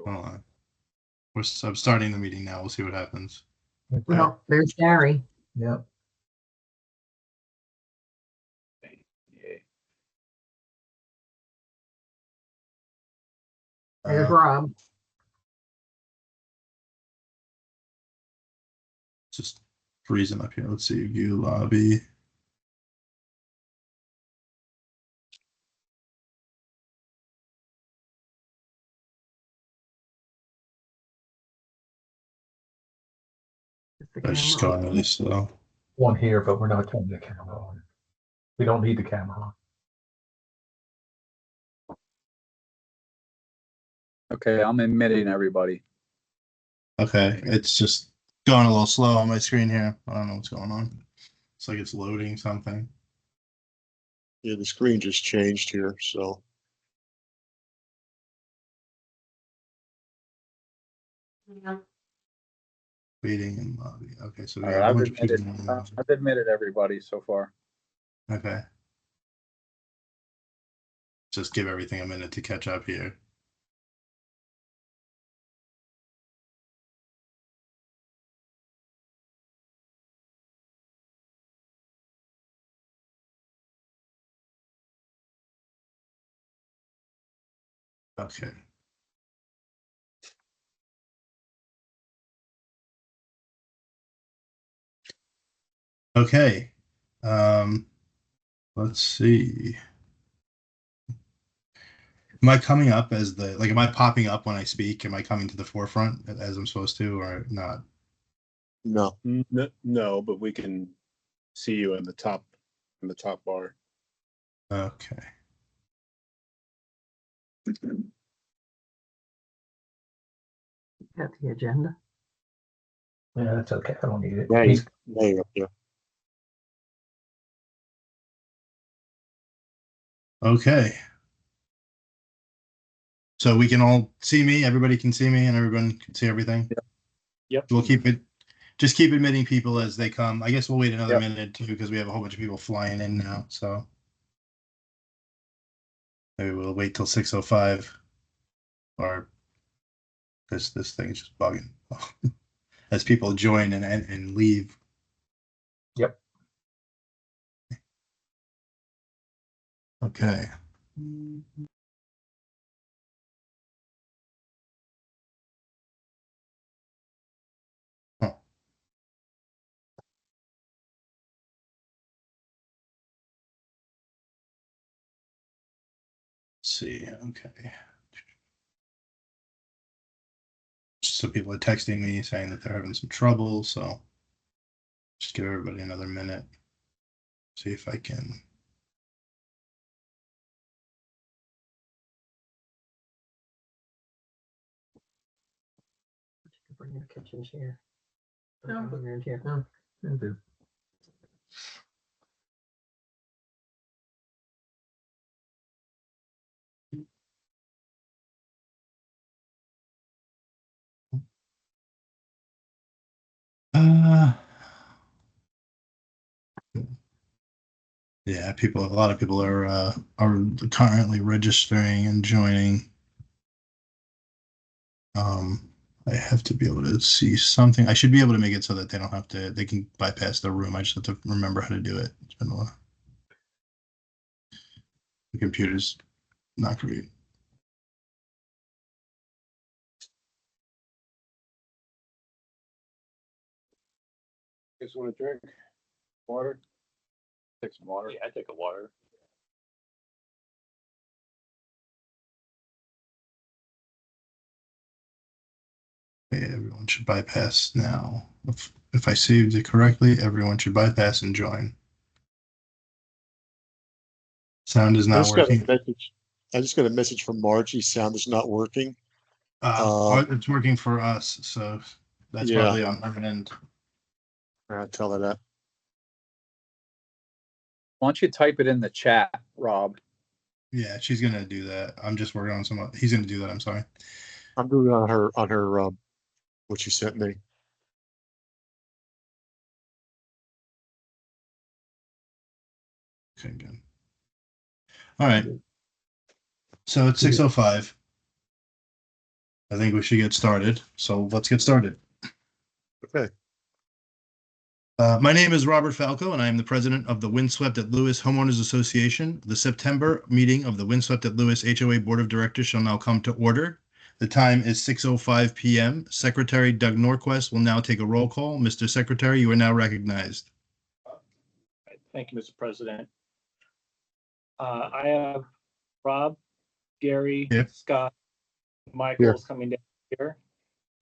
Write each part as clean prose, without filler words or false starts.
Hold on. I'm starting the meeting now. We'll see what happens. Well, there's Gary. Yep. There's Rob. Just freezing up here. Let's see. View lobby. It's just going really slow. One here, but we're not turning the camera on. We don't need the camera on. Okay, I'm admitting everybody. Okay, it's just going a little slow on my screen here. I don't know what's going on. It's like it's loading something. Yeah, the screen just changed here, so. Yeah. Waiting in lobby. Okay, so we All got right, a bunch of people in the lobby. I've admitted everybody so far. Okay. Just give everything a minute to catch up here. Okay. Okay. Let's see. Am I coming up as am I popping up when I speak? Am I coming to the forefront as I'm supposed to or not? No. No, but we can see you in the top bar. Okay. Got the agenda. Yeah, that's okay. I don't need it. Yeah, you're up there. Okay. So we can all see me, everybody can see me and everyone can see everything? Yep. We'll just keep admitting people as they come. I guess we'll wait another minute too because we have a whole bunch of people flying in now. So maybe we'll wait till 6:05 or this thing is just bugging as people join and leave. Yep. Okay. Oh. Let's see. Okay. So people are texting me saying that they're having some trouble. So just give everybody another minute. See if I can. Bring your kitchen chair. No, Bring your chair. no, it'll do. Yeah, a lot of people are currently registering and joining. I have to be able to see something. I should be able to make it so that they don't have to. They can bypass the room. I just have to remember how to do it. It's been a while. The computer's not great. You guys want a drink? Water? Take some water. Yeah, I take a water. Okay, everyone should bypass now. If I saved it correctly, everyone should bypass and join. Sound is not working. I just got a message from Margie. Sound is not working. It's working for us, so that's probably on our end. I'll tell her that. Why don't you type it in the chat, Rob? Yeah, she's gonna do that. I'm just working on some. He's gonna do that. I'm sorry. I'm doing it on her what she sent me. Okay, good. All right. So it's 6:05. I think we should get started. So let's get started. Okay. My name is Robert Falco, and I am the president of the Windswept at Lewes Homeowners Association. The September meeting of the Windswept at Lewes HOA Board of Directors shall now come to order. The time is 6:05 p.m. Secretary Doug Norquist will now take a roll call. Mr. Secretary, you are now recognized. Thank you, Mr. President. I have Rob, Gary, Here. Scott, Michael's coming down here,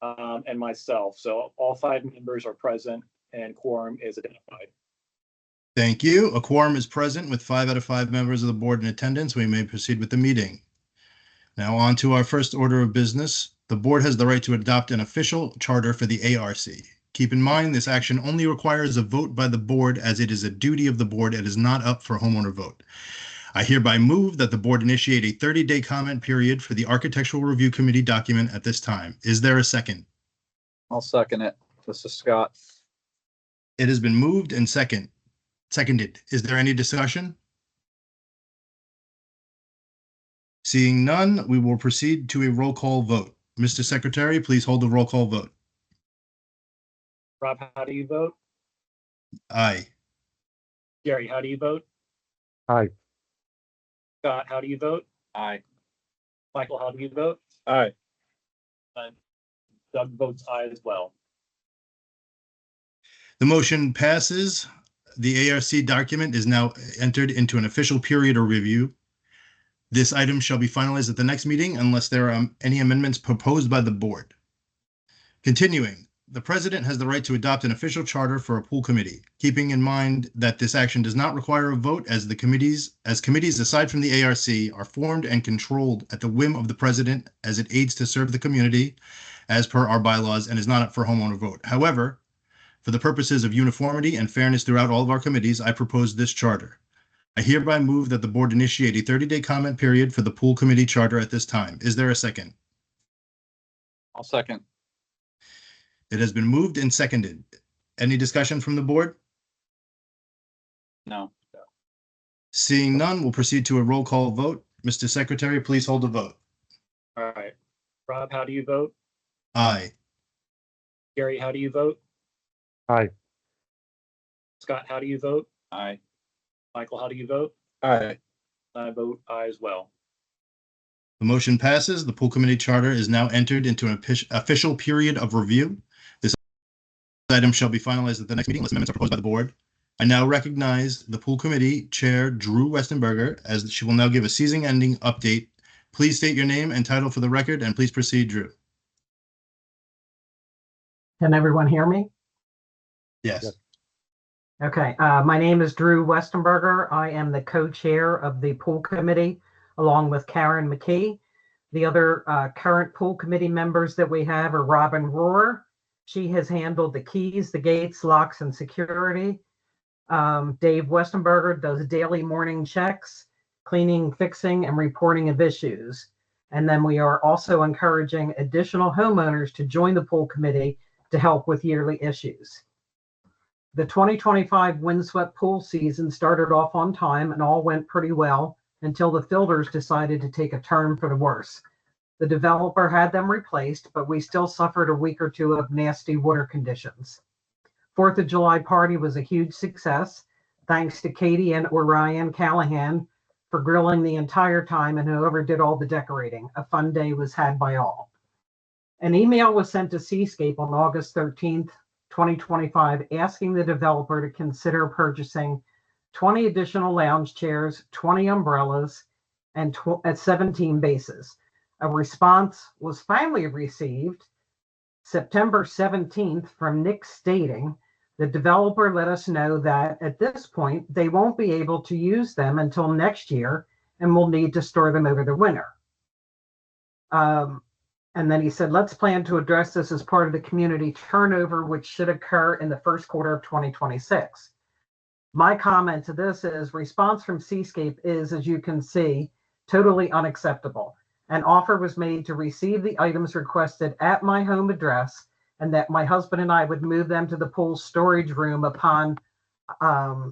and myself. So all 5 members are present and quorum is identified. Thank you. A quorum is present with 5 out of 5 members of the board in attendance. We may proceed with the meeting. Now on to our first order of business. The board has the right to adopt an official charter for the ARC. Keep in mind, this action only requires a vote by the board as it is a duty of the board. It is not up for homeowner vote. I hereby move that the board initiate a 30-day comment period for the Architectural Review Committee document at this time. Is there a second? I'll second it. This is Scott. It has been moved and seconded. Is there any discussion? Seeing none, we will proceed to a roll call vote. Mr. Secretary, please hold the roll call vote. Rob, how do you vote? Aye. Gary, how do you vote? Aye. Scott, how do you vote? Aye. Michael, how do you vote? Aye. And Doug votes aye as well. The motion passes. The ARC document is now entered into an official period of review. This item shall be finalized at the next meeting unless there are any amendments proposed by the board. Continuing, the president has the right to adopt an official charter for a pool committee, keeping in mind that this action does not require a vote as committees aside from the ARC are formed and controlled at the whim of the president as it aids to serve the community as per our bylaws and is not up for homeowner vote. However, for the purposes of uniformity and fairness throughout all of our committees, I propose this charter. I hereby move that the board initiate a 30-day comment period for the pool committee charter at this time. Is there a second? I'll second. It has been moved and seconded. Any discussion from the board? No. Seeing none, we'll proceed to a roll call vote. Mr. Secretary, please hold the vote. All right. Rob, how do you vote? Aye. Gary, how do you vote? Aye. Scott, how do you vote? Aye. Michael, how do you vote? Aye. I vote aye as well. The motion passes. The pool committee charter is now entered into an official period of review. This item shall be finalized at the next meeting unless amendments are proposed by the board. I now recognize the pool committee chair, Drew Westenberger, as she will now give a season ending update. Please state your name and title for the record, and please proceed, Drew. Can everyone hear me? Yes. Yes. Okay, my name is Drew Westenberger. I am the co-chair of the pool committee, along with Karen McKee. The other current pool committee members that we have are Robin Rohr. She has handled the keys, the gates, locks, and security. Dave Westenberger does daily morning checks, cleaning, fixing, and reporting of issues. And then we are also encouraging additional homeowners to join the pool committee to help with yearly issues. The 2025 Windswept pool season started off on time and all went pretty well until the filters decided to take a turn for the worse. The developer had them replaced, but we still suffered a week or two of nasty water conditions. 4th of July party was a huge success, thanks to Katie and Orion Callahan for grilling the entire time and whoever did all the decorating. A fun day was had by all. An email was sent to Seascape on August 13th, 2025, asking the developer to consider purchasing 20 additional lounge chairs, 20 umbrellas, and 17 bases. A response was finally received September 17th from Nick stating the developer let us know that at this point they won't be able to use them until next year and will need to store them over the winter. And then he said, let's plan to address this as part of the community turnover, which should occur in the first quarter of 2026. My comment to this is response from Seascape is, as you can see, totally unacceptable. An offer was made to receive the items requested at my home address and that my husband and I would move them to the pool storage room upon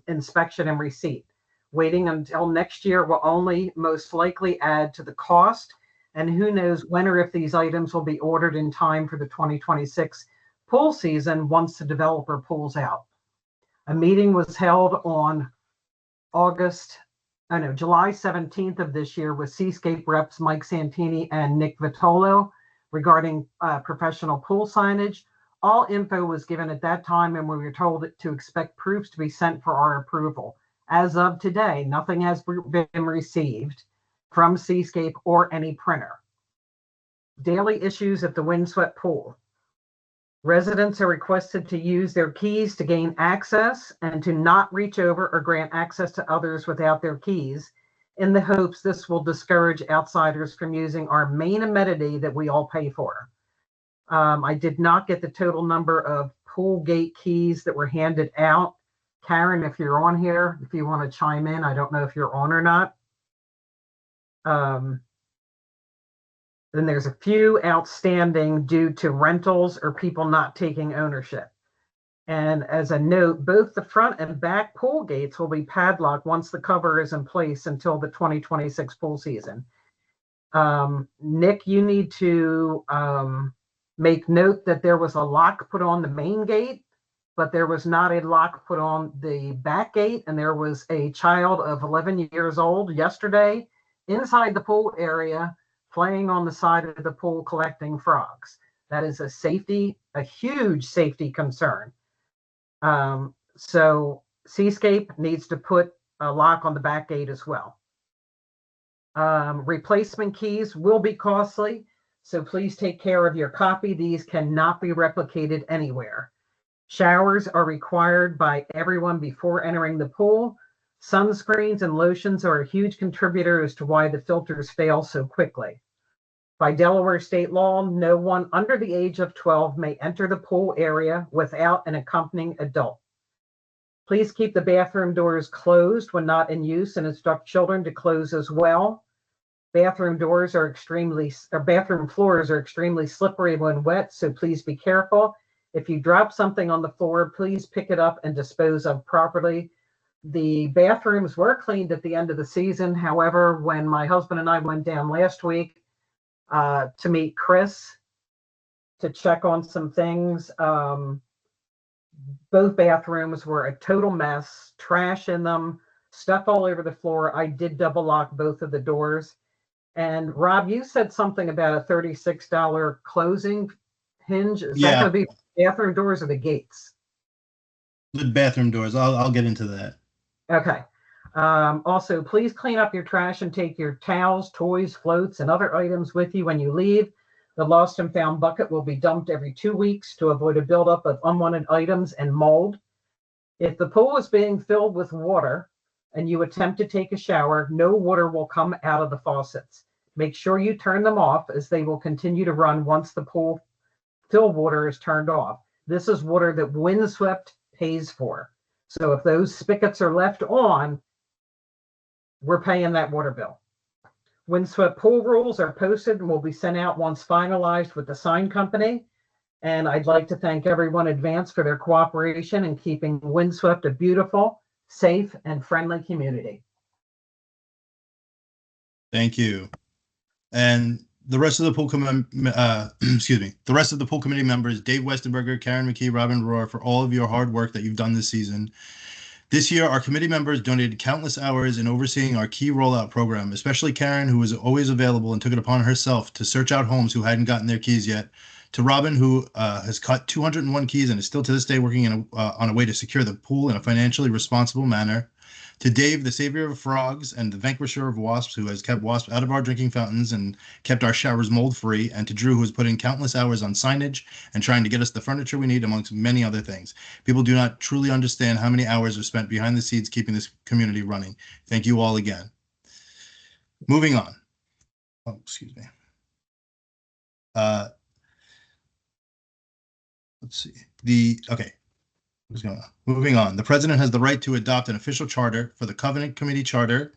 inspection and receipt. Waiting until next year will only most likely add to the cost And who knows when or if these items will be ordered in time for the 2026 pool season once the developer pulls out. A meeting was held on July 17th of this year with Seascape reps Mike Santini and Nick Vitolo regarding professional pool signage. All info was given at that time, and we were told to expect proofs to be sent for our approval. As of today, nothing has been received from Seascape or any printer. Daily issues at the Windswept pool. Residents are requested to use their keys to gain access and to not reach over or grant access to others without their keys, in the hopes this will discourage outsiders from using our main amenity that we all pay for. I did not get the total number of pool gate keys that were handed out. Karen, if you're on here, if you want to chime in, I don't know if you're on or not. Then there's a few outstanding due to rentals or people not taking ownership. And as a note, both the front and back pool gates will be padlocked once the cover is in place until the 2026 pool season. Nick, you need to make note that there was a lock put on the main gate, but there was not a lock put on the back gate. And there was a child of 11 years old yesterday inside the pool area playing on the side of the pool collecting frogs. That is a huge safety concern. So Seascape needs to put a lock on the back gate as well. Replacement keys will be costly, so please take care of your copy. These cannot be replicated anywhere. Showers are required by everyone before entering the pool. Sunscreens and lotions are a huge contributor as to why the filters fail so quickly. By Delaware state law, no one under the age of 12 may enter the pool area without an accompanying adult. Please keep the bathroom doors closed when not in use and instruct children to close as well. Bathroom floors are extremely slippery when wet, so please be careful. If you drop something on the floor, please pick it up and dispose of properly. The bathrooms were cleaned at the end of the season. However, when my husband and I went down last week to meet Chris to check on some things, both bathrooms were a total mess, trash in them, stuff all over the floor. I did double lock both of the doors. And Rob, you said something about a $36 closing hinge. Is that going to be bathroom doors or the gates? The bathroom doors. I'll get into that. Okay. Also, please clean up your trash and take your towels, toys, floats, and other items with you when you leave. The lost and found bucket will be dumped every 2 weeks to avoid a buildup of unwanted items and mold. If the pool is being filled with water and you attempt to take a shower, no water will come out of the faucets. Make sure you turn them off, as they will continue to run once the pool fill water is turned off. This is water that Windswept pays for. So if those spigots are left on, we're paying that water bill. Windswept pool rules are posted and will be sent out once finalized with the sign company. And I'd like to thank everyone in advance for their cooperation in keeping Windswept a beautiful, safe, and friendly community. Thank you. And the rest of the pool committee, the rest of the pool committee members, Dave Westenberger, Karen McKee, Robin Rohr, for all of your hard work that you've done this season. This year, our committee members donated countless hours in overseeing our key rollout program, especially Karen, who was always available and took it upon herself to search out homes who hadn't gotten their keys yet, to Robin, who has cut 201 keys and is still to this day working on a way to secure the pool in a financially responsible manner, to Dave, the savior of frogs and the vanquisher of wasps, who has kept wasps out of our drinking fountains and kept our showers mold-free, and to Drew, who has put in countless hours on signage and trying to get us the furniture we need, amongst many other things. People do not truly understand how many hours are spent behind the scenes keeping this community running. Thank you all again. Moving on. Oh, excuse me. Let's see. What's going on? Moving on. The president has the right to adopt an official charter for the Covenant Committee Charter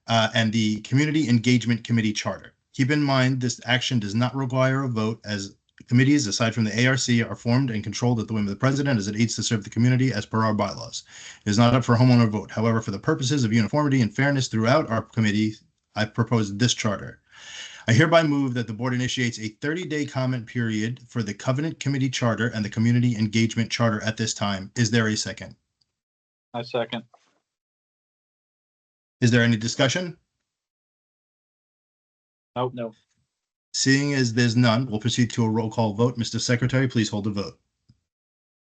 and the Community Engagement Committee Charter. Keep in mind, this action does not require a vote, as committees, aside from the ARC, are formed and controlled at the whim of the president as it aids to serve the community as per our bylaws. It is not up for homeowner vote. However, for the purposes of uniformity and fairness throughout our committee, I propose this charter. I hereby move that the board initiates a 30-day comment period for the Covenant Committee Charter and the Community Engagement Charter at this time. Is there a second? I second. Is there any discussion? Nope. No. Seeing as there's none, we'll proceed to a roll call vote. Mr. Secretary, please hold the vote.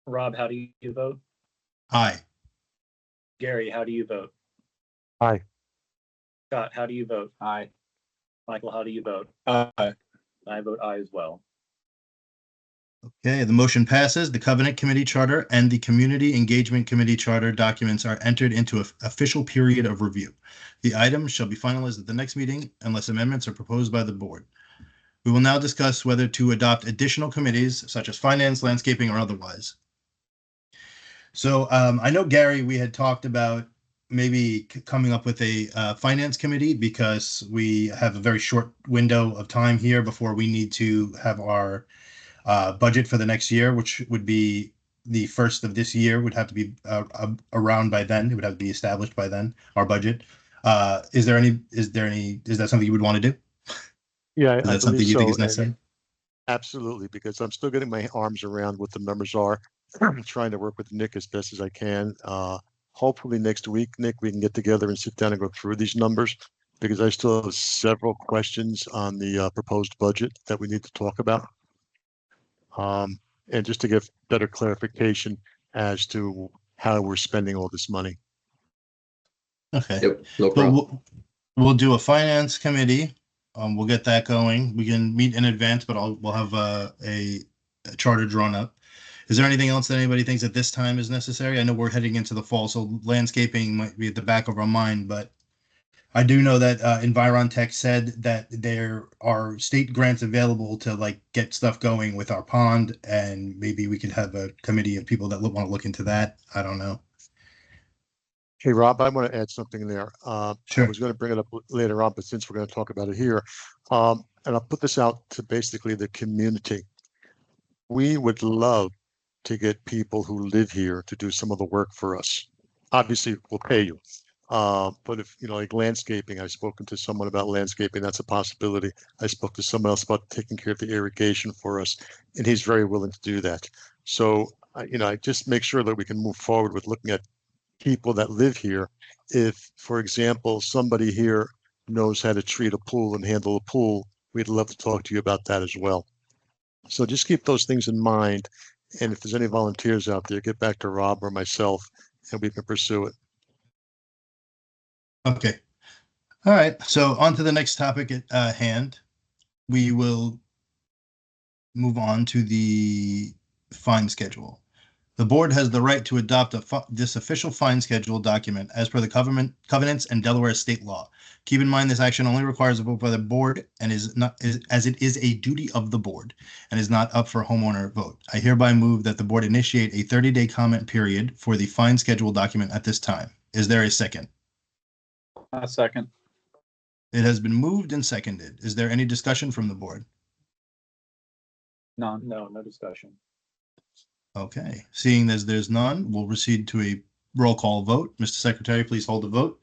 Rob, how do you vote? Aye. Gary, how do you vote? Aye. Scott, how do you vote? Aye. Michael, how do you vote? Aye. I vote aye as well. Okay, the motion passes. The Covenant Committee Charter and the Community Engagement Committee Charter documents are entered into an official period of review. The items shall be finalized at the next meeting unless amendments are proposed by the board. We will now discuss whether to adopt additional committees such as finance, landscaping, or otherwise. So I know, Gary, we had talked about maybe coming up with a finance committee because we have a very short window of time here before we need to have our budget for the next year, which would be the first of this year, would have to be around by then. It would have to be established by then, our budget. Is that something you would want to do? Yeah, Is I that something believe you think so, is necessary? absolutely, because I'm still getting my arms around what the numbers are. I'm trying to work with Nick as best as I can. Hopefully next week, Nick, we can get together and sit down and go through these numbers because I still have several questions on the proposed budget that we need to talk about. And just to give better clarification as to how we're spending all this money. Okay. Yep, no So problem. we'll do a finance committee. We'll get that going. We can meet in advance, but we'll have a charter drawn up. Is there anything else that anybody thinks at this time is necessary? I know we're heading into the fall, so landscaping might be at the back of our mind, but I do know that Environtech said that there are state grants available to like get stuff going with our pond, and maybe we could have a committee of people that want to look into that. I don't know. Hey, Rob, I want to add something there. I Sure. was going to bring it up later on, but since we're going to talk about it here, and I'll put this out to basically the community. We would love to get people who live here to do some of the work for us. Obviously, we'll pay you. But if, like landscaping, I've spoken to someone about landscaping, that's a possibility. I spoke to someone else about taking care of the irrigation for us, and he's very willing to do that. So, I just make sure that we can move forward with looking at people that live here. If, for example, somebody here knows how to treat a pool and handle a pool, we'd love to talk to you about that as well. So just keep those things in mind. And if there's any volunteers out there, get back to Rob or myself and we can pursue it. Okay. All right. So on to the next topic at hand. We will move on to the fine schedule. The board has the right to adopt this official fine schedule document as per the covenants and Delaware state law. Keep in mind this action only requires a vote by the board and as it is a duty of the board and is not up for homeowner vote. I hereby move that the board initiate a 30-day comment period for the fine schedule document at this time. Is there a second? A second. It has been moved and seconded. Is there any discussion from the board? None. No discussion. Okay, seeing as there's none, we'll proceed to a roll call vote. Mr. Secretary, please hold the vote.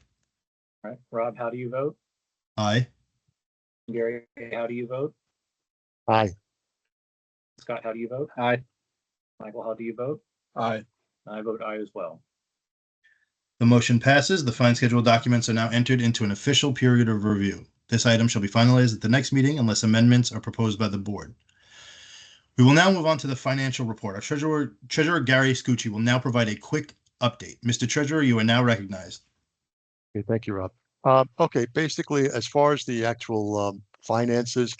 All right. Rob, how do you vote? Aye. Gary, how do you vote? Aye. Scott, how do you vote? Aye. Michael, how do you vote? Aye. I vote aye as well. The motion passes. The fine schedule documents are now entered into an official period of review. This item shall be finalized at the next meeting unless amendments are proposed by the board. We will now move on to the financial report. Our Treasurer Gary Scucci will now provide a quick update. Mr. Treasurer, you are now recognized. Okay, thank you, Rob. Okay, basically, as far as the actual finances,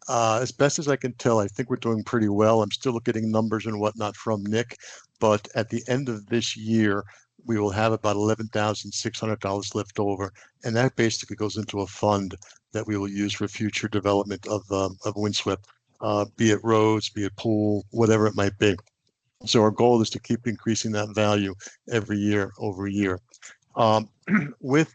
as best as I can tell, I think we're doing pretty well. I'm still getting numbers and whatnot from Nick, but at the end of this year, we will have about $11,600 left over, and that basically goes into a fund that we will use for future development of Windswept, be it roads, be it pool, whatever it might be. So our goal is to keep increasing that value every year over year. With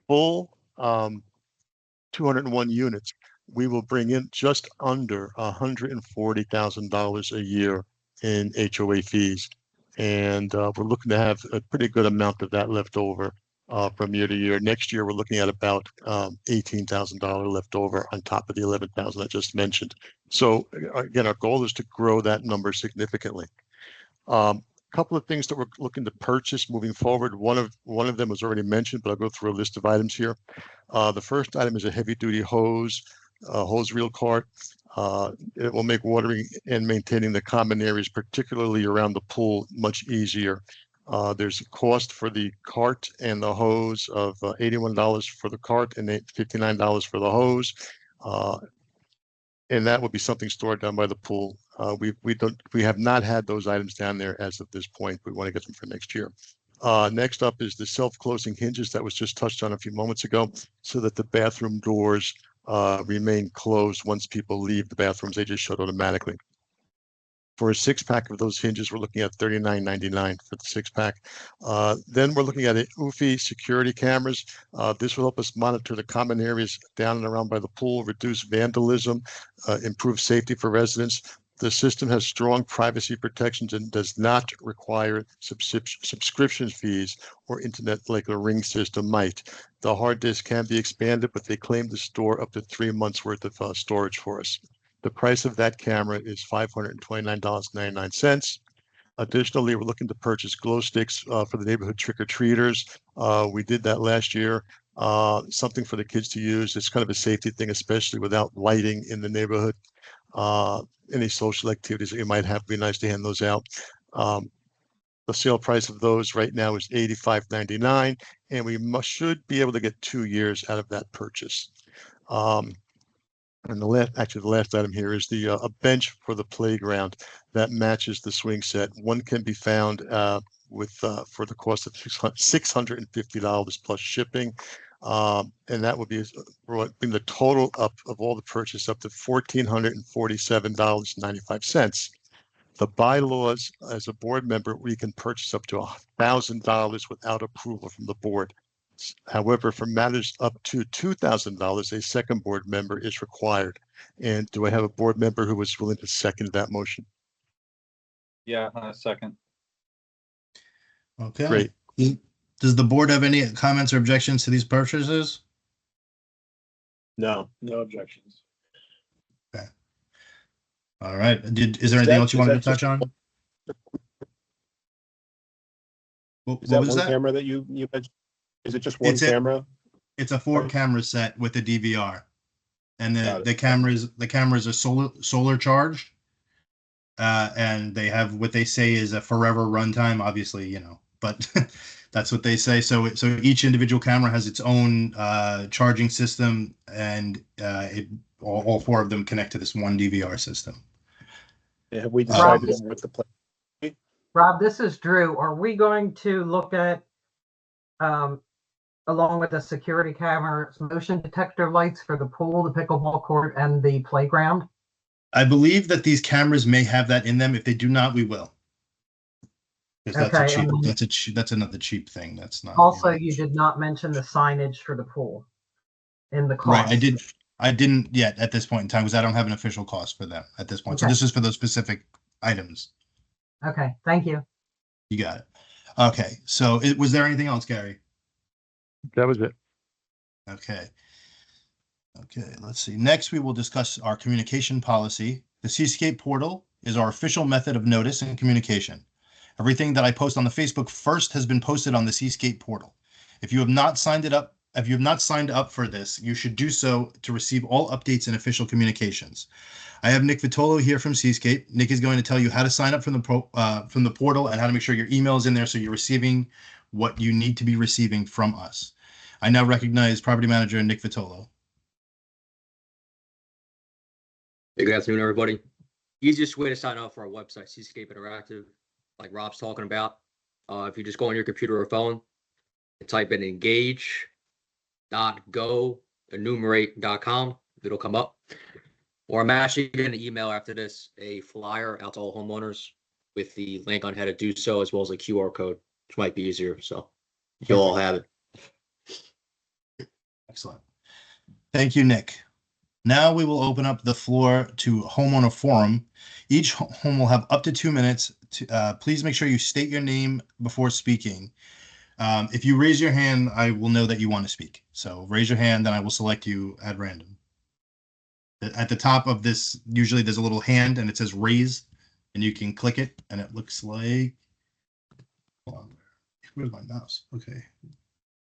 full 201 units, we will bring in just under $140,000 a year in HOA fees. And we're looking to have a pretty good amount of that left over from year to year. Next year, we're looking at about $18,000 left over on top of the 11,000 I just mentioned. So again, our goal is to grow that number significantly. Couple of things that we're looking to purchase moving forward. One of them was already mentioned, but I'll go through a list of items here. The first item is a heavy-duty hose reel cart. It will make watering and maintaining the common areas, particularly around the pool, much easier. There's a cost for the cart and the hose of $81 for the cart and $59 for the hose. And that would be something stored down by the pool. We have not had those items down there as of this point. We want to get them for next year. Next up is the self-closing hinges that was just touched on a few moments ago, so that the bathroom doors remain closed once people leave the bathrooms. They just shut automatically. For a 6-pack of those hinges, we're looking at $39.99 for the 6-pack. Then we're looking at UFI security cameras. This will help us monitor the common areas down and around by the pool, reduce vandalism, improve safety for residents. The system has strong privacy protections and does not require subscription fees or internet like a Ring system might. The hard disk can be expanded, but they claim to store up to 3 months worth of storage for us. The price of that camera is $529.99. Additionally, we're looking to purchase glow sticks for the neighborhood trick-or-treaters. We did that last year. Something for the kids to use. It's kind of a safety thing, especially without lighting in the neighborhood. Any social activities that you might have, be nice to hand those out. The sale price of those right now is $85.99, and we should be able to get 2 years out of that purchase. And the last item here is a bench for the playground that matches the swing set. One can be found for the cost of $650 plus shipping. And that would be bring the total up of all the purchase up to $1,447.95. The bylaws, as a board member, we can purchase up to $1,000 without approval from the board. However, for matters up to $2,000, a second board member is required. And do I have a board member who is willing to second that motion? Yeah, second. Okay. Great. Does the board have any comments or objections to these purchases? No. No objections. All right. Is there anything else you wanted to touch on? What Is that was one that? camera that you mentioned? Is it just one camera? It's a 4-camera set with a DVR, and Got the cameras are solar charged, and they have what they say is a forever runtime. Obviously, but that's what they say. So each individual camera has its own charging system, and all 4 of them connect to this one DVR system. Yeah, have we decided what the plan? Rob, this is Drew. Are we going to look at, along with the security cameras, motion detector lights for the pool, the pickleball court, and the playground? I believe that these cameras may have that in them. If they do not, we will. Because that's another cheap thing. That's not. Also, you did not mention the signage for the pool in the cost. Right, I didn't yet at this point in time because I don't have an official cost for them at this point. Okay. So this is for those specific items. Okay, thank you. You got it. Okay, so was there anything else, Gary? That was it. Okay, let's see. Next, we will discuss our communication policy. The Seascape portal is our official method of notice and communication. Everything that I post on the Facebook first has been posted on the Seascape portal. If you have not signed up for this, you should do so to receive all updates and official communications. I have Nick Vitolo here from Seascape. Nick is going to tell you how to sign up from the portal and how to make sure your email is in there so you're receiving what you need to be receiving from us. I now recognize Property Manager Nick Vitolo. Hey, good afternoon, everybody. Easiest way to sign up for our website, Seascape Interactive, like Rob's talking about. If you just go on your computer or phone and type in engage.go.enumerate.com, it'll come up. Or I'm actually going to email after this a flyer out to all homeowners with the link on how to do so, as well as a QR code, which might be easier. So you'll all have it. Excellent. Thank you, Nick. Now we will open up the floor to homeowner forum. Each home will have up to 2 minutes. Please make sure you state your name before speaking. If you raise your hand, I will know that you want to speak. So raise your hand, then I will select you at random. At the top of this, usually there's a little hand and it says raise, and you can click it, and it looks like, hold on, where's my mouse? Okay.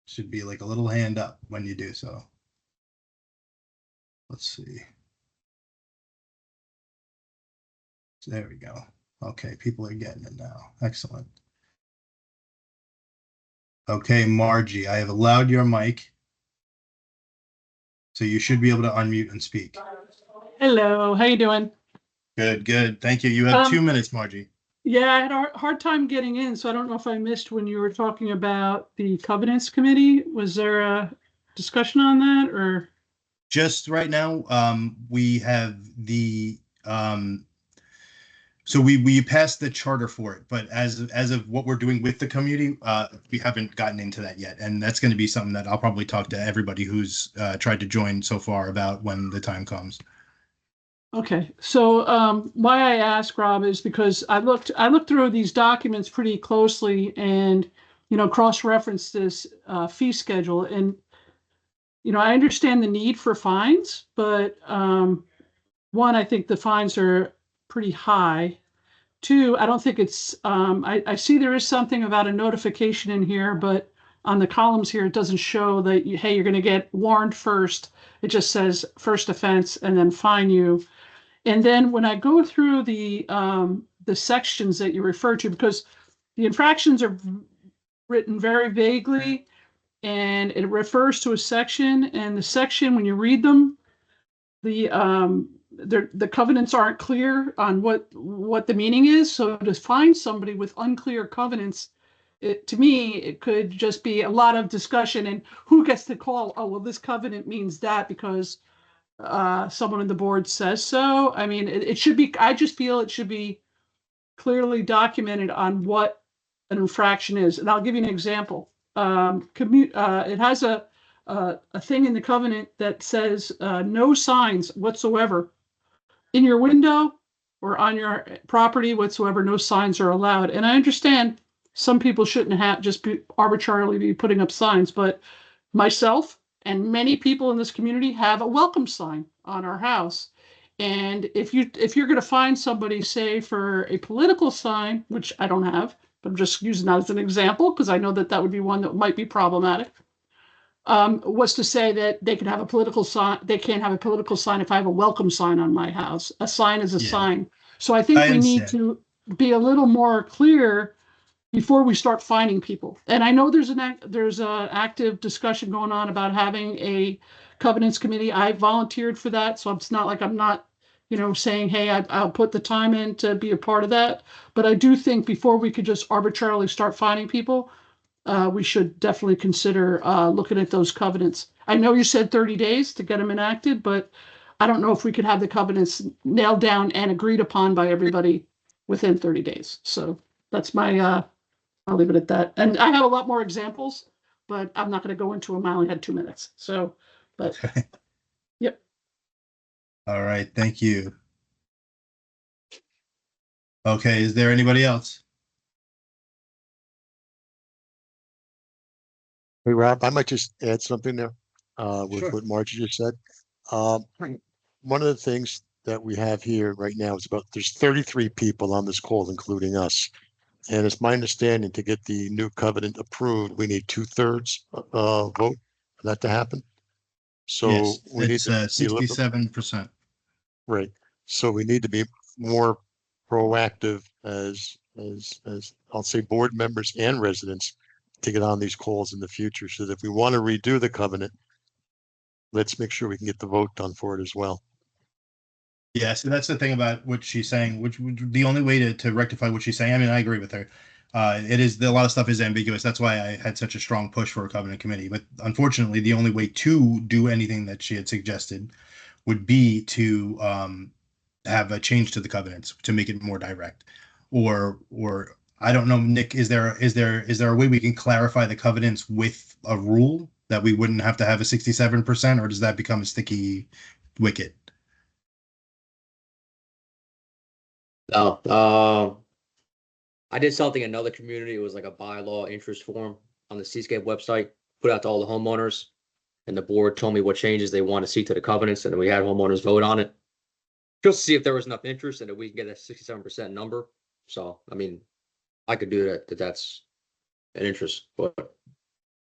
Should be like a little hand up when you do so. Let's see. So there we go. Okay, people are getting it now. Excellent. Okay, Margie, I have allowed your mic. So you should be able to unmute and speak. Hello, how you doing? Good, good. Thank you. You have 2 Um, minutes, Margie. Yeah, I had a hard time getting in, so I don't know if I missed when you were talking about the covenants committee. Was there a discussion on that or? Just right now, we have the so we passed the charter for it, but as of what we're doing with the community, we haven't gotten into that yet, and that's going to be something that I'll probably talk to everybody who's tried to join so far about when the time comes. Okay, so why I ask, Rob, is because I looked through these documents pretty closely and cross-referenced this fee schedule, and I understand the need for fines, but one, I think the fines are pretty high. Two, I don't think it's, I see there is something about a notification in here, but on the columns here, it doesn't show that, hey, you're going to get warned first. It just says first offense and then fine you. And then when I go through the sections that you refer to, because the infractions are written very vaguely and it refers to a section, and the section, when you read them, the covenants aren't clear on what the meaning is. So to find somebody with unclear covenants, to me, it could just be a lot of discussion and who gets to call, oh, well, this covenant means that because someone on the board says so. I mean, it should be, I just feel it should be clearly documented on what an infraction is. And I'll give you an example. It has a thing in the covenant that says no signs whatsoever in your window or on your property whatsoever. No signs are allowed. And I understand some people shouldn't have just be arbitrarily be putting up signs, but myself and many people in this community have a welcome sign on our house. And if you're going to find somebody, say for a political sign, which I don't have, but I'm just using that as an example because I know that would be one that might be problematic. Was to say that they can have a political sign, they can't have a political sign if I have a welcome sign on my house. A sign is a sign. So I think we need to be a little more clear before we start fining people. And I know there's an active discussion going on about having a covenants committee. I volunteered for that, so it's not like I'm not, saying, hey, I'll put the time in to be a part of that. But I do think before we could just arbitrarily start fining people, we should definitely consider looking at those covenants. I know you said 30 days to get them enacted, but I don't know if we could have the covenants nailed down and agreed upon by everybody within 30 days. So that's my, I'll leave it at that. And I have a lot more examples, but I'm not going to go into them. I only had 2 minutes. So, but yep. All right, thank you. Okay, is there anybody else? Hey, Rob, I might just add something there with Sure. what Margie just said. One of the things that we have here right now is there's 33 people on this call, including us. And it's my understanding to get the new covenant approved, we need 2/3 vote for that to happen. So Yes, we need it's to be a little bit, 67%. right. So we need to be more proactive as I'll say board members and residents to get on these calls in the future. So that if we want to redo the covenant, let's make sure we can get the vote done for it as well. Yeah, so that's the thing about what she's saying, which the only way to rectify what she's saying, I mean, I agree with her. It is, a lot of stuff is ambiguous. That's why I had such a strong push for a covenant committee. But unfortunately, the only way to do anything that she had suggested would be to have a change to the covenants to make it more direct. Or I don't know, Nick, is there a way we can clarify the covenants with a rule that we wouldn't have to have a 67%, or does that become a sticky wicket? No, I did something in another community. It was like a bylaw interest form. on the Seascape website, put out to all the homeowners. And the board told me what changes they want to see to the covenants, and then we had homeowners vote on it. Just to see if there was enough interest and if we can get a 67% number. So, I mean, I could do that, that's an interest, but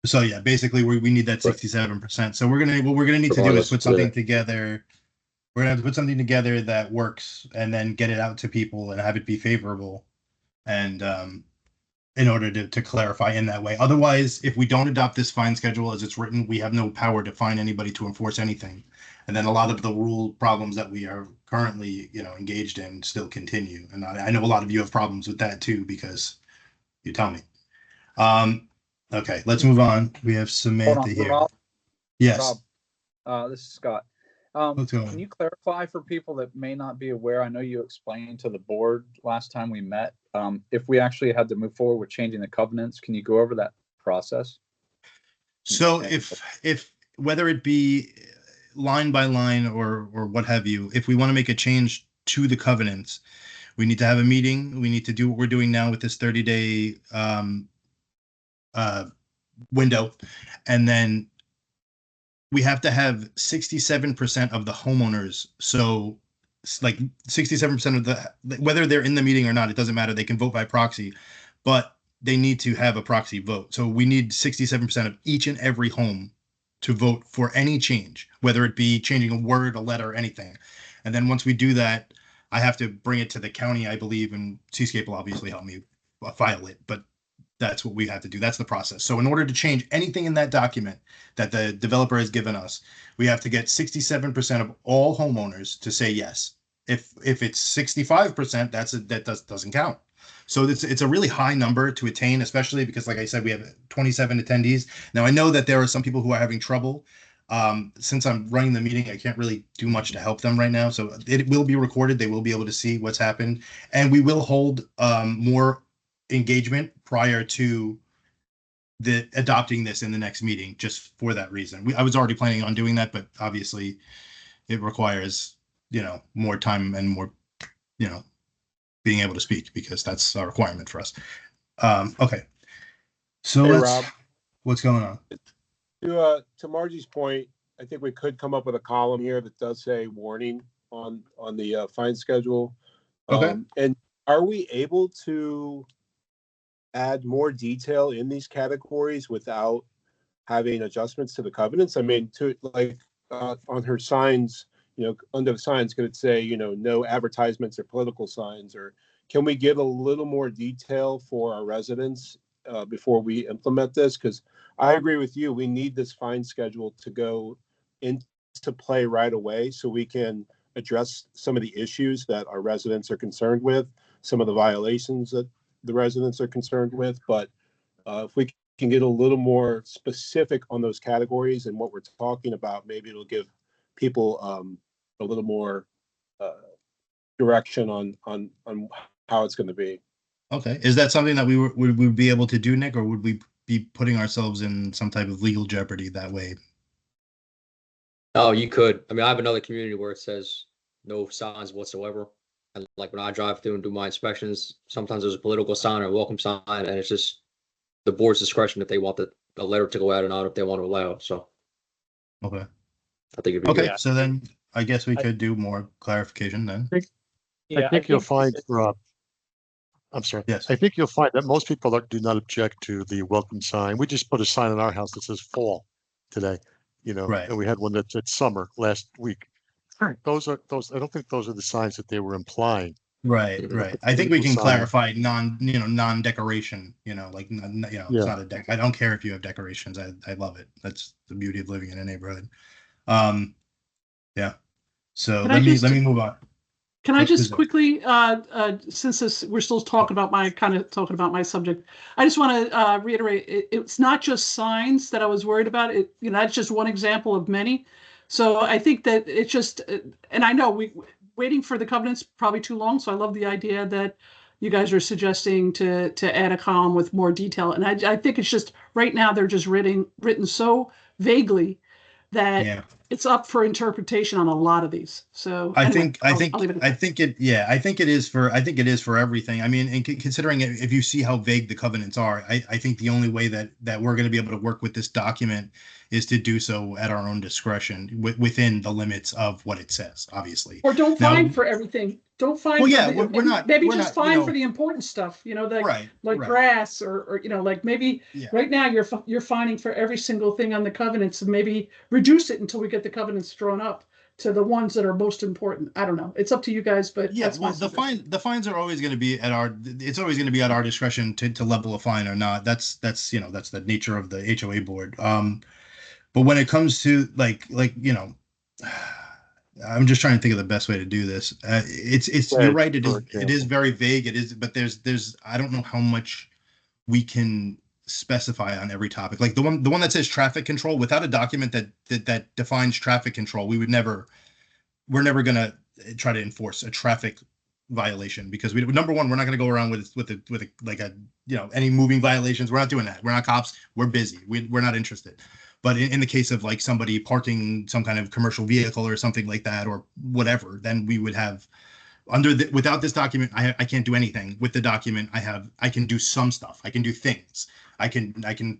So yeah, basically we need that 67%. So what we're gonna need to do is Regardless, put something yeah. together. We're gonna have to put something together that works and then get it out to people and have it be favorable. And in order to clarify in that way. Otherwise, if we don't adopt this fine schedule as it's written, we have no power to fine anybody to enforce anything. And then a lot of the rule problems that we are currently, engaged in still continue. And I know a lot of you have problems with that too, because you tell me. Okay, let's move on. We have Samantha here. Rob. Yes. This is Scott. What's going on? Can you clarify for people that may not be aware? I know you explained to the board last time we met. If we actually had to move forward with changing the covenants, can you go over that process? So if whether it be line by line or what have you, if we want to make a change to the covenants, we need to have a meeting. We need to do what we're doing now with this 30-day window, and then we have to have 67% of the homeowners. So like 67% of the, whether they're in the meeting or not, it doesn't matter. They can vote by proxy, but they need to have a proxy vote. So we need 67% of each and every home to vote for any change, whether it be changing a word, a letter, anything. And then once we do that, I have to bring it to the county, I believe, and Seascape will obviously help me file it, but that's what we have to do. That's the process. So in order to change anything in that document that the developer has given us, we have to get 67% of all homeowners to say yes. If it's 65%, that doesn't count. So it's a really high number to attain, especially because, like I said, we have 27 attendees. Now, I know that there are some people who are having trouble. Since I'm running the meeting, I can't really do much to help them right now. So it will be recorded. They will be able to see what's happened. And we will hold more engagement prior to the adopting this in the next meeting, just for that reason. I was already planning on doing that, but obviously it requires, more time and more, being able to speak, because that's a requirement for us. Okay. So Hey, let's, Rob. what's going on? To Margie's point, I think we could come up with a column here that does say warning on the fine schedule. Okay. And are we able to add more detail in these categories without having adjustments to the covenants? I mean, to like on her signs, under the signs, could it say, no advertisements or political signs? Or can we get a little more detail for our residents before we implement this? Because I agree with you. We need this fine schedule to go into play right away so we can address some of the issues that our residents are concerned with, some of the violations that the residents are concerned with. But if we can get a little more specific on those categories and what we're talking about, maybe it'll give people a little more direction on how it's going to be. Okay. Is that something that would we be able to do, Nick, or would we be putting ourselves in some type of legal jeopardy that way? Oh, you could. I mean, I have another community where it says no signs whatsoever. And like when I drive through and do my inspections, sometimes there's a political sign or a welcome sign, and it's just the board's discretion if they want a letter to go out or not, if they want to allow it. So Okay. I think it'd be Okay. good. So then I guess we could do more clarification then. I think you'll find, Rob, I'm sorry. Yes. I think you'll find that most people do not object to the welcome sign. We just put a sign in our house that says fall today, Right. and we had one that said summer last week. Those, I don't think those are the signs that they were implying. Right. I think we can clarify non-decoration, it's not a deck. I don't care if you have decorations. I love it. That's the beauty of living in a neighborhood. Yeah. So let me move on. Can I just quickly, since we're still talking about my subject, I just want to reiterate, it's not just signs that I was worried about. That's just one example of many. So I think that it's just, and I know waiting for the covenants probably too long. So I love the idea that you guys are suggesting to add a column with more detail. And I think it's just right now they're just written so vaguely that it's up for interpretation on a lot of these. So I anyway, think I'll leave it at that. I think it is for everything. I mean, and considering if you see how vague the covenants are, I think the only way that we're going to be able to work with this document is to do so at our own discretion within the limits of what it says, obviously. Or don't Now- find for everything. Don't find. Well, for yeah, the- we're not- Maybe we're just not, find for the important stuff. Like right, right. grass or like maybe Yeah. right now you're finding for every single thing on the covenants, and maybe reduce it until we get the covenants drawn up to the ones that are most important. I don't know. It's up to you guys, but Yeah, that's my well, suggestion. the fines are always going to be it's always going to be at our discretion to level a fine or not. That's the nature of the HOA board. But when it comes to I'm just trying to think of the best way to do this. You're right. It is very vague. It is, but there's I don't know how much we can specify on every topic. Like the one that says traffic control, without a document that defines traffic control, we're never going to try to enforce a traffic violation, because number one, we're not going to go around with any moving violations. We're not doing that. We're not cops. We're busy. We're not interested. But in the case of like somebody parking some kind of commercial vehicle or something like that or whatever, then we would have without this document, I can't do anything. With the document, I can do some stuff. I can do things. I can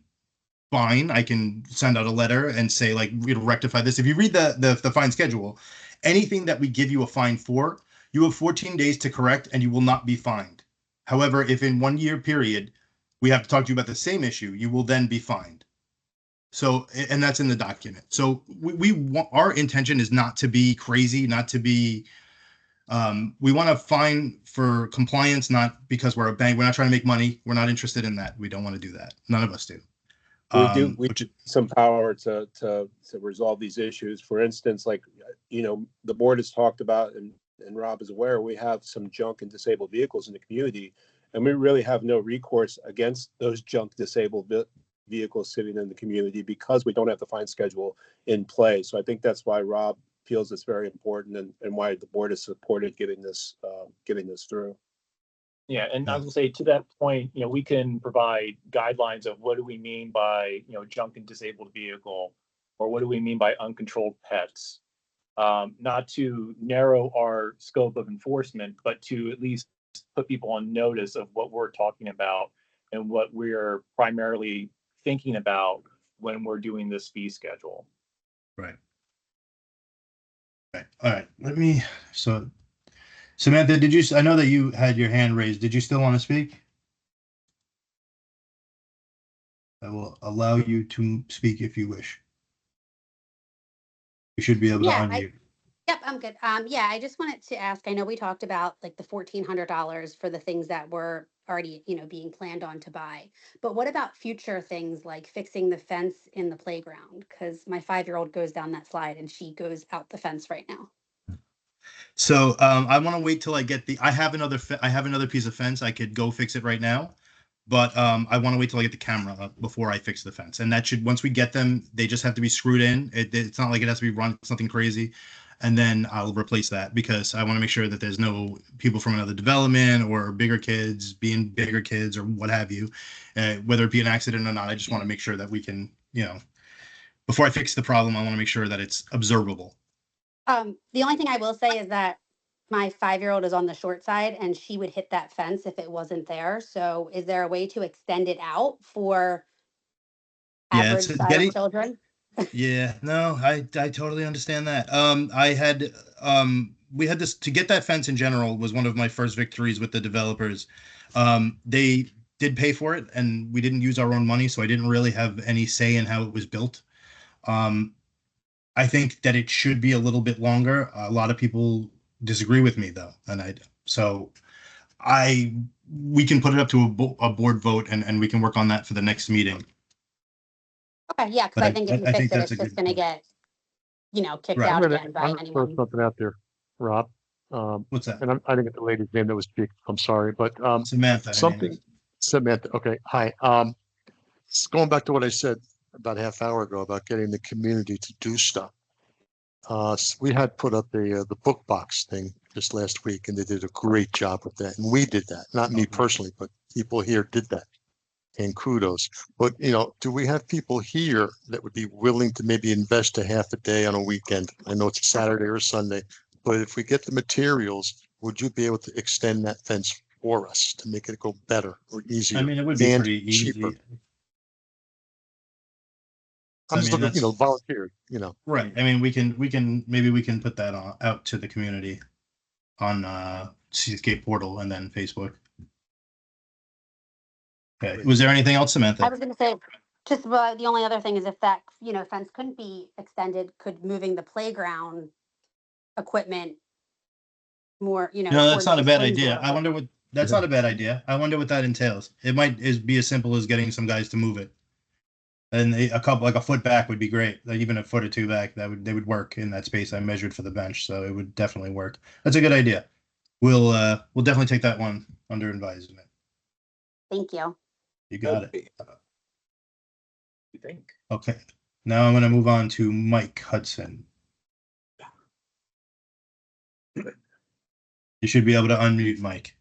fine. I can send out a letter and say, like, rectify this. If you read the fine schedule, anything that we give you a fine for, you have 14 days to correct and you will not be fined. However, if in 1 year period, we have to talk to you about the same issue, you will then be fined. So, and that's in the document. So our intention is not to be crazy, not to be, we want to fine for compliance, not because we're a bank. We're not trying to make money. We're not interested in that. We don't want to do that. None of us do. We do some power to resolve these issues. For instance, like, the board has talked about, and Rob is aware, we have some junk and disabled vehicles in the community, and we really have no recourse against those junk disabled vehicles sitting in the community because we don't have the fine schedule in play. So I think that's why Rob feels it's very important, and why the board has supported getting this through. Yeah, and I will say to that point, we can provide guidelines of what do we mean by, junk and disabled vehicle, or what do we mean by uncontrolled pets? Not to narrow our scope of enforcement, but to at least put people on notice of what we're talking about and what we're primarily thinking about when we're doing this fee schedule. Right. Right. All right. So Samantha, I know that you had your hand raised. Did you still want to speak? I will allow you to speak if you wish. You should be able to unmute. Yep, I'm good. Yeah, I just wanted to ask, I know we talked about like the $1,400 for the things that were already, being planned on to buy. But what about future things like fixing the fence in the playground? Because my 5-year-old goes down that slide and she goes out the fence right now. So I want to wait till I get I have another piece of fence. I could go fix it right now, but I want to wait till I get the camera up before I fix the fence. And once we get them, they just have to be screwed in. It's not like it has to be run something crazy. And then I'll replace that, because I want to make sure that there's no people from another development or bigger kids being bigger kids or what have you, whether it be an accident or not. I just want to make sure that we can, before I fix the problem, I want to make sure that it's observable. The only thing I will say is that my 5-year-old is on the short side and she would hit that fence if it wasn't there. So is there a way to extend it out for average size children? Yeah, no, I totally understand that. We had this to get that fence in general was one of my first victories with the developers. They did pay for it and we didn't use our own money, so I didn't really have any say in how it was built. I think that it should be a little bit longer. A lot of people disagree with me though, and we can put it up to a board vote and we can work on that for the next meeting. Okay, yeah, because I think if you fix it, it's just going to get, kicked out again by anyone. I'm going to throw something out there, Rob. What's that? And I didn't get the lady's name that was speaking. I'm sorry, but Samantha. Samantha. Okay, hi. Going back to what I said about a half hour ago about getting the community to do stuff. We had put up the book box thing just last week, and they did a great job with that. And we did that, not me personally, but people here did that. and kudos. But, do we have people here that would be willing to maybe invest a half a day on a weekend? I know it's a Saturday or Sunday, but if we get the materials, would you be able to extend that fence for us to make it go better or easier? I mean, it would be and pretty cheaper? easy. I'm I just mean, looking, that's volunteer, right. I mean, maybe we can put that out to the community on Seascape portal and then Facebook. Okay. Was there anything else, I Samantha? was gonna say, just the only other thing is if that, fence couldn't be extended, could moving the playground equipment more, No, that's towards not a the bad swing idea. door I help? wonder what, that's not a bad idea. I wonder what that entails. It might be as simple as getting some guys to move it. And a couple, like a foot back would be great. Like even a foot or two back, they would work in that space I measured for the bench. So it would definitely work. That's a good idea. We'll definitely take that one under advisement. Thank you. You got it. You think? Okay. Now I'm going to move on to Mike Hudson. You should be able to unmute Mike.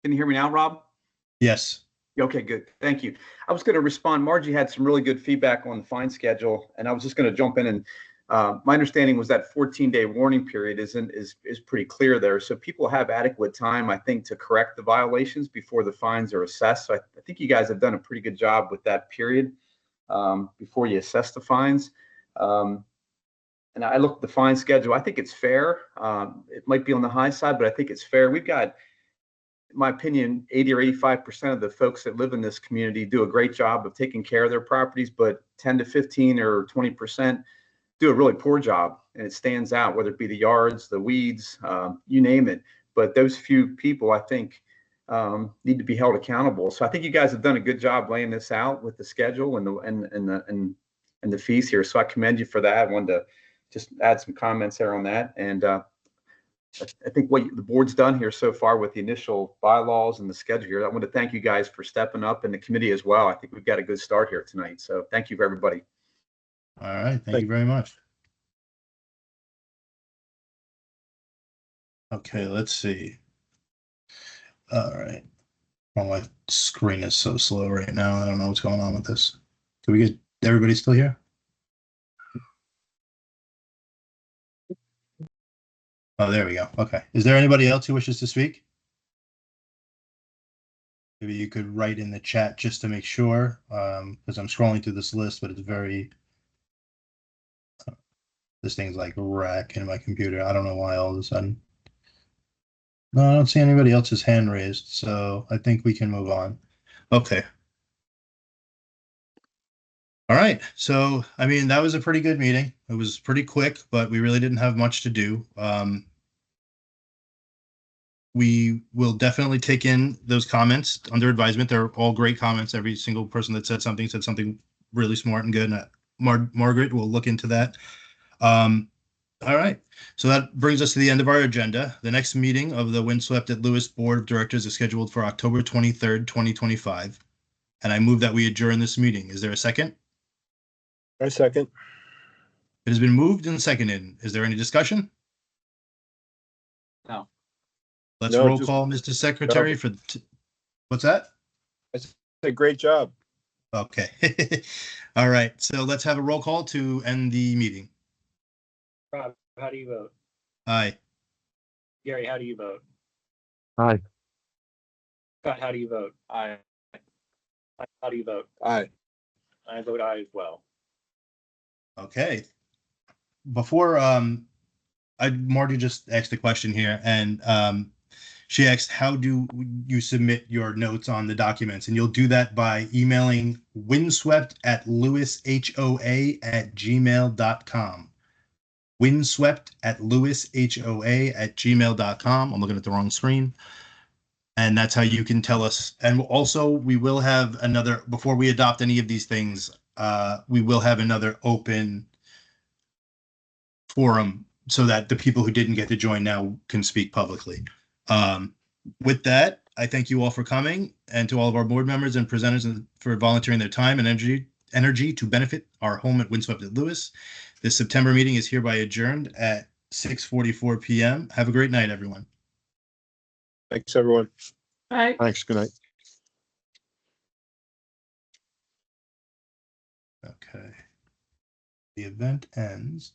Can you hear me now, Rob? Yes. Okay, good. Thank you. I was going to respond. Margie had some really good feedback on the fine schedule, and I was just going to jump in. And my understanding was that 14-day warning period is pretty clear there. So people have adequate time, I think, to correct the violations before the fines are assessed. So I think you guys have done a pretty good job with that period before you assess the fines. And I looked at the fine schedule. I think it's fair. It might be on the high side, but I think it's fair. We've got, in my opinion, 80 or 85% of the folks that live in this community do a great job of taking care of their properties, but 10 to 15 or 20% do a really poor job, and it stands out, whether it be the yards, the weeds, you name it. But those few people, I think, need to be held accountable. So I think you guys have done a good job laying this out with the schedule and the fees here. So I commend you for that. I wanted to just add some comments there on that. And I think what the board's done here so far with the initial bylaws and the schedule here, I want to thank you guys for stepping up, and the committee as well. I think we've got a good start here tonight. So thank you for everybody. All right. Thank you very much. Okay, let's see. All right. Oh, my screen is so slow right now. I don't know what's going on with this. Can we get everybody still here? Oh, there we go. Okay. Is there anybody else who wishes to speak? Maybe you could write in the chat just to make sure, because I'm scrolling through this list, but it's very, this thing's like rack in my computer. I don't know why all of a sudden. No, I don't see anybody else's hand raised, so I think we can move on. Okay. All right. So, I mean, that was a pretty good meeting. It was pretty quick, but we really didn't have much to do. We will definitely take in those comments under advisement. They're all great comments. Every single person that said something really smart and good. And Margaret will look into that. All right. So that brings us to the end of our agenda. The next meeting of the Windswept at Lewes Board of Directors is scheduled for October 23rd, 2025. And I move that we adjourn this meeting. Is there a second? I second. It has been moved and seconded. Is there any discussion? No. Let's No, roll just- call, Mr. Secretary, for what's that? A great job. Okay. All right. So let's have a roll call to end the meeting. Rob, how do you vote? Aye. Gary, how do you vote? Aye. Scott, how do you vote? Aye. How do you vote? Aye. I vote aye as well. Okay. Before Marty just asked a question here, and she asked, how do you submit your notes on the documents? And you'll do that by emailing windswept@leweshoa@gmail.com. windswept@leweshoa@gmail.com. I'm looking at the wrong screen. And that's how you can tell us. And also, we will have another, before we adopt any of these things, we will have another open forum so that the people who didn't get to join now can speak publicly. With that, I thank you all for coming, and to all of our board members and presenters for volunteering their time and energy to benefit our home at Windswept at Lewes. This September meeting is hereby adjourned at 6:44 p.m. Have a great night, everyone. Thanks, everyone. Right. Thanks. Good night. Okay. The event ends